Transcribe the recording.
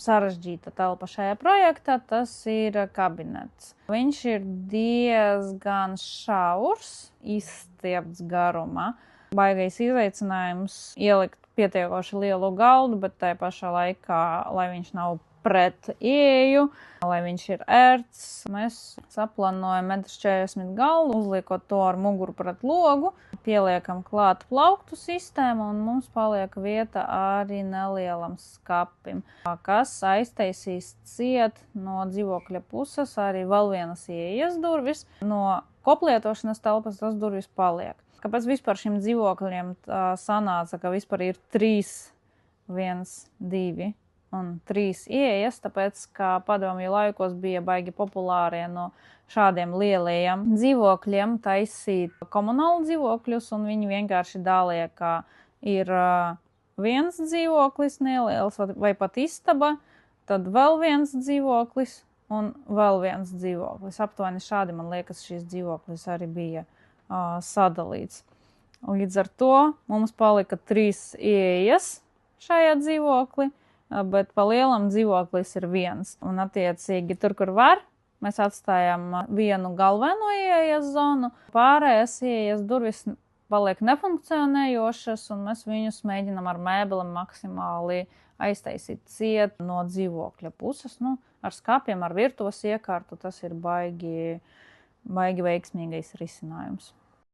sarežģīta telpa šajā projektā, tas ir kabinets. Viņš ir diezgan šaurs, izstiepts garumā. Baigais izaicinājums ielikt pietiekoši lielu galdu, bet tai pašā laikā, lai viņš nav pret ieju, lai viņš ir ērts. Mēs saplānojam 1,40 m galdu, uzliekot to ar muguru pret logu, pieliekam klāt plauktu sistēmu un mums paliek vieta arī nelielam skapim, kas aiztaisīs ciet no dzīvokļa puses arī vēl vienas ieejas durvis. No koplietošanas telpas tas durvis paliek. Kāpēc vispār šim dzīvokļiem sanāca, ka vispār ir 3, 1, 2 un 3 ieejas, tāpēc, ka padomju laikos bija baigi populārie no šādiem lielajiem dzīvokļiem taisīt komunālu dzīvokļus, un viņi vienkārši dalīja, ka ir viens dzīvoklis neliels vai pat istaba, tad vēl viens dzīvoklis un vēl viens dzīvoklis. Aptuveni šādi, man liekas, šis dzīvoklis arī bija sadalīts. Līdz ar to mums palika 3 ieejas šajā dzīvokli, bet pa lielam dzīvoklis ir viens. Un attiecīgi tur, kur var, mēs atstājam vienu galveno ieejas zonu, pārējās ieejas durvis paliek nefunkcionējošas, un mēs viņus mēģinam ar mēbelēm maksimāli aiztaisīt ciet no dzīvokļa puses. Ar skapiem, ar virtuves iekārtu tas ir baigi veiksmīgais risinājums.